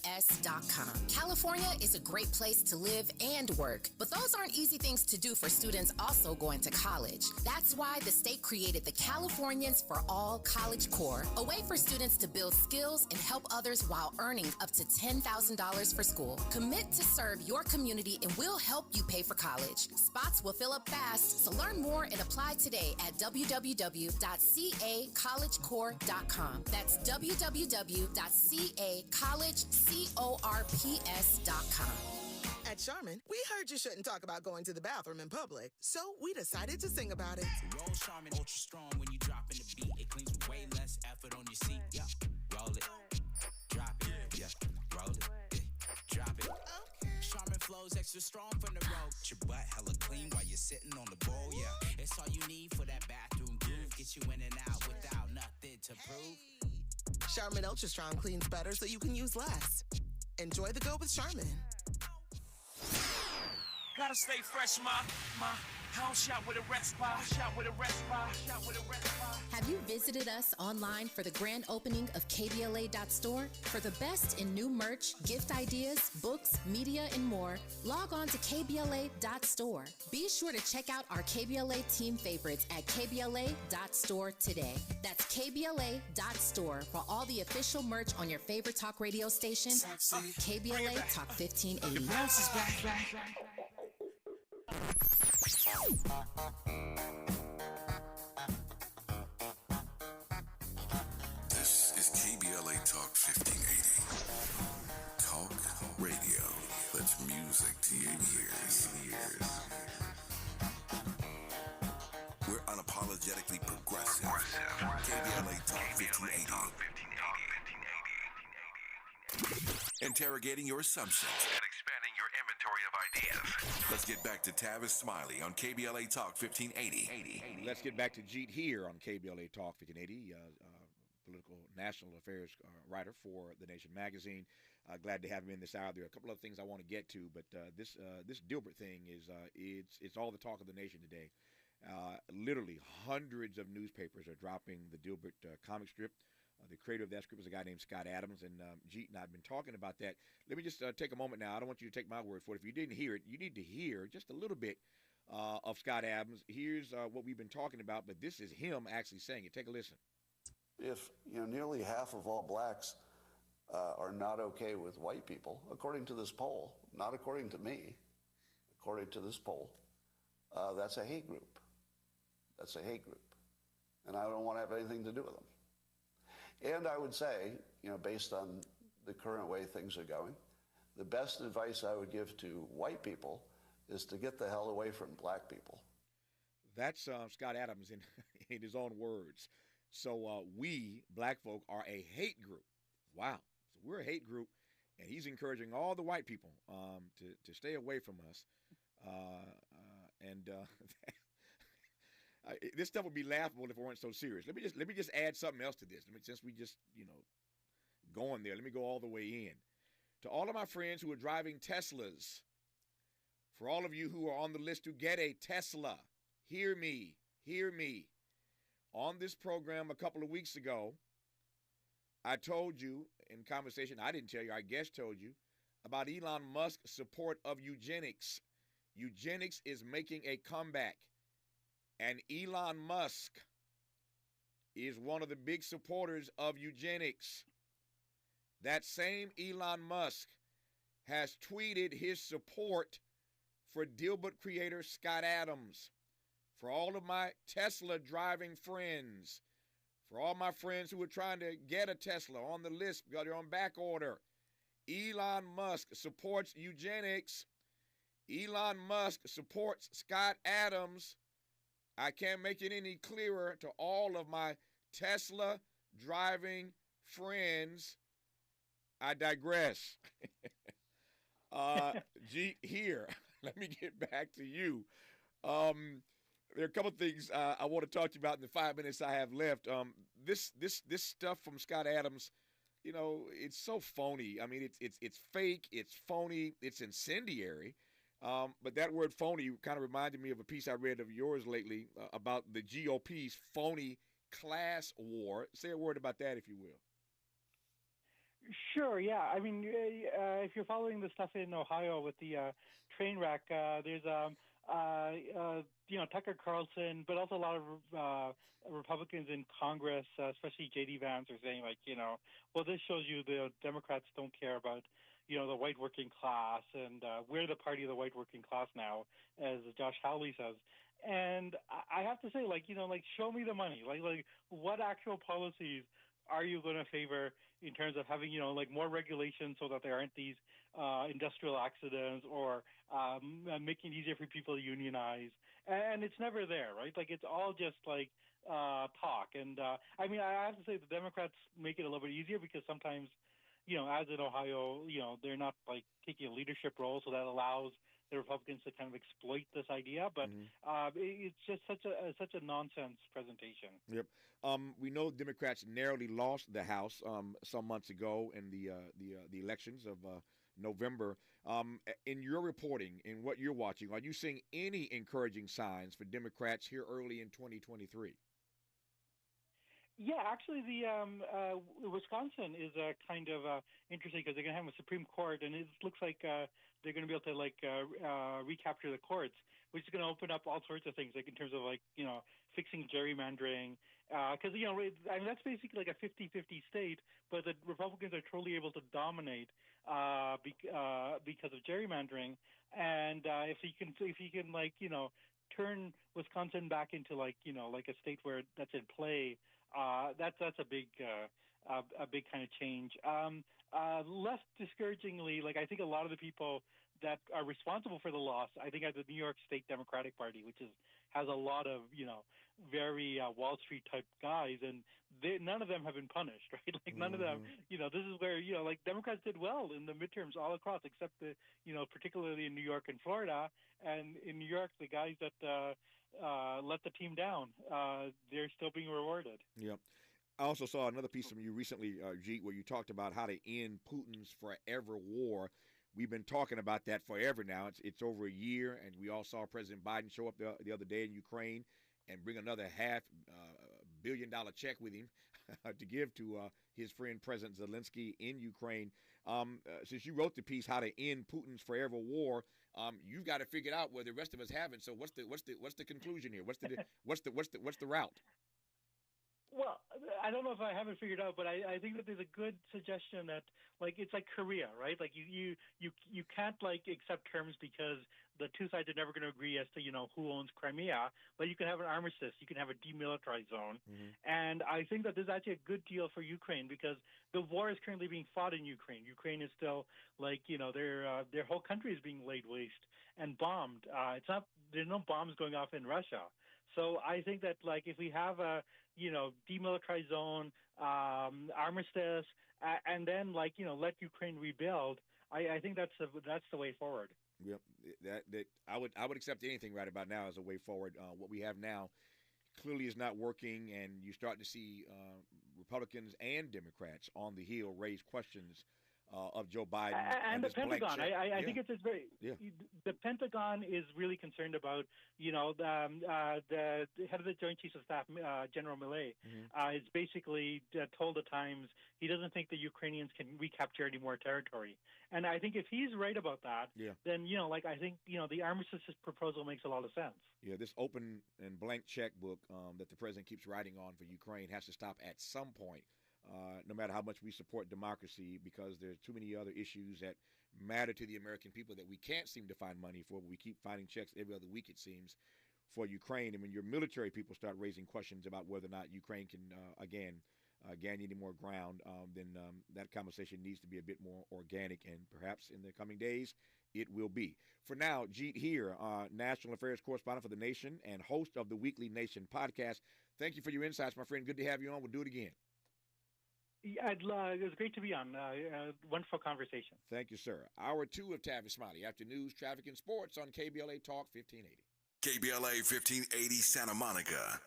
California is a great place to live and work, but those aren't easy things to do for students also going to college. That's why the state created the Californians for All College Corps, a way for students to build skills and help others while earning up to $10,000 for school. Commit to serve your community and we'll help you pay for college. Spots will fill up fast, so learn more and apply today at www.cacollegecorps.com. That's www.cacollegecorps.com. At Charmin, we heard you shouldn't talk about going to the bathroom in public, so we decided to sing about it. Roll Charmin Ultra Strong when you drop in the beat. It cleans with way less effort on your seat. Yeah, roll it, drop it. Yeah, roll it, drop it. Charmin flows extra strong from the road. Your butt hella clean while you're sitting on the bowl. Yeah, it's all you need for that bathroom groove. Get you in and out without nothing to prove. Charmin Ultra Strong cleans better so you can use less. Enjoy the go with Charmin. Gotta stay fresh, my house shot with a rest bar, Have you visited us online for the grand opening of KBLA.store? For the best in new merch, gift ideas, books, media, and more, log on to KBLA.store. Be sure to check out our KBLA team favorites at KBLA.store today. That's KBLA.store for all the official merch on your favorite talk radio station, KBLA Talk 1580. The bounce is back. We're unapologetically progressive. KBLA Talk 1580. Interrogating your assumptions and expanding your inventory of ideas. Let's get back to Tavis Smiley on KBLA Talk 1580. Let's get back to Jeet here on KBLA Talk 1580, political national affairs writer for The Nation magazine. Glad to have him in this hour. There are a couple of things I want to get to, but this Dilbert thing is it's all the talk of the nation today. Literally hundreds of newspapers are dropping the Dilbert comic strip. The creator of that script is a guy named Scott Adams, and Jeet and I have been talking about that. Let me just take a moment now. I don't want you to take my word for it. If you didn't hear it, you need to hear just a little bit of Scott Adams. Here's what we've been talking about, but this is him actually saying it. Take a listen. If nearly half of all blacks are not okay with white people, according to this poll, not according to me, according to this poll, that's a hate group. That's a hate group. And I don't want to have anything to do with them. And I would say, based on the current way things are going, the best advice I would give to white people is to get the hell away from black people. That's Scott Adams in his own words. So we, black folk, are a hate group. Wow. So we're a hate group, and he's encouraging all the white people to stay away from us. This stuff would be laughable if it weren't so serious. Let me just add something else to this. Since we just going there, let me go all the way in. To all of my friends who are driving Teslas, for all of you who are on the list to get a Tesla, hear me. On this program a couple of weeks ago, I told you in conversation, I didn't tell you, our guest told you, about Elon Musk's support of eugenics. Eugenics is making a comeback. And Elon Musk is one of the big supporters of eugenics. That same Elon Musk has tweeted his support for Dilbert creator Scott Adams. For all of my Tesla driving friends, for all my friends who are trying to get a Tesla on the list, they're on back order. Elon Musk supports eugenics. Elon Musk supports Scott Adams. I can't make it any clearer to all of my Tesla driving friends. I digress. G, here, let me get back to you. There are a couple of things I want to talk to you about in the 5 minutes I have left. This stuff from Scott Adams, it's so phony. I mean, it's fake, it's phony, it's incendiary. But that word phony kind of reminded me of a piece I read of yours lately about the GOP's phony class war. Say a word about that, if you will. Sure, yeah. I mean, if you're following the stuff in Ohio with the train wreck, there's Tucker Carlson, but also a lot of Republicans in Congress, especially J.D. Vance, are saying well, this shows you the Democrats don't care about the white working class, and we're the party of the white working class now, as Josh Hawley says. And I have to say, show me the money. Like what actual policies are you going to favor in terms of having, more regulations so that there aren't these industrial accidents, or making it easier for people to unionize? And it's never there, right? It's all just talk. And I mean, I have to say the Democrats make it a little bit easier because sometimes, as in Ohio, they're not taking a leadership role, so that allows the Republicans to kind of exploit this idea. But it's just such a nonsense presentation. Yep. We know Democrats narrowly lost the House some months ago in the elections of November. In your reporting, in what you're watching, are you seeing any encouraging signs for Democrats here early in 2023? Yeah, actually, the Wisconsin is kind of interesting because they're going to have a Supreme Court, and it looks like they're going to be able to recapture the courts, which is going to open up all sorts of things, in terms of fixing gerrymandering. Because I mean, that's basically like a 50-50 state, but the Republicans are totally able to dominate because of gerrymandering. And if you can turn Wisconsin back into a state where that's in play. That's a big kind of change. Less discouragingly, I think a lot of the people that are responsible for the loss, I think, are the New York State Democratic Party, which has a lot of very Wall Street type guys, and none of them have been punished, right? Like none of them, this is where, like Democrats did well in the midterms all across, except particularly in New York and Florida. And in New York, the guys that let the team down, they're still being rewarded. Yep. I also saw another piece from you recently, Jeet, where you talked about how to end Putin's forever war. We've been talking about that forever now. It's over a year, and we all saw President Biden show up the other day in Ukraine and bring another $500 million check with him to give to his friend President Zelensky in Ukraine. Since you wrote the piece, "How to End Putin's Forever War," you've got to figure it out where the rest of us haven't. So what's the conclusion here? What's the route? Well, I don't know if I have it figured out, but I think that there's a good suggestion that, like, it's like Korea, right? Like you can't like accept terms because the two sides are never going to agree as to who owns Crimea. But you can have an armistice, you can have a demilitarized zone, and I think that this is actually a good deal for Ukraine because the war is currently being fought in Ukraine. Ukraine is still like their whole country is being laid waste and bombed. There's no bombs going off in Russia. So I think that like if we have a demilitarized zone, armistice, and then let Ukraine rebuild, I think that's the way forward. Yep, that I would accept anything right about now as a way forward. What we have now clearly is not working, and you start to see Republicans and Democrats on the Hill raise questions of Joe Biden and the Pentagon. I think it's very. Yeah. The Pentagon is really concerned about the head of the Joint Chiefs of Staff, General Milley, is basically told the Times he doesn't think the Ukrainians can recapture any more territory. And I think if he's right about that, then I think the armistice proposal makes a lot of sense. Yeah, this open and blank checkbook that the president keeps writing on for Ukraine has to stop at some point. No matter how much we support democracy, because there's too many other issues that matter to the American people that we can't seem to find money for. We keep finding checks every other week, it seems, for Ukraine. And when your military people start raising questions about whether or not Ukraine can, gain any more ground, then that conversation needs to be a bit more organic. And perhaps in the coming days, it will be. For now, Jeet here, National Affairs Correspondent for The Nation and host of the Weekly Nation podcast. Thank you for your insights, my friend. Good to have you on. We'll do it again. Yeah, it was great to be on. Wonderful conversation. Thank you, sir. Hour 2 of Tavis Smiley, after news, traffic, and sports on KBLA Talk 1580. KBLA 1580 Santa Monica.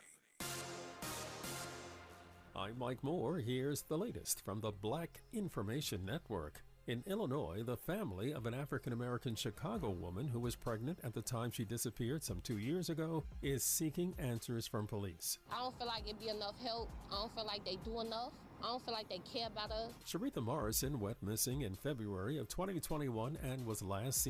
I'm Mike Moore. Here's the latest from the Black Information Network. In Illinois, the family of an African-American Chicago woman who was pregnant at the time she disappeared some 2 years ago is seeking answers from police. I don't feel like it'd be enough help. I don't feel like they do enough. I don't feel like they care about us. Sharitha Morrison went missing in February of 2021 and was last seen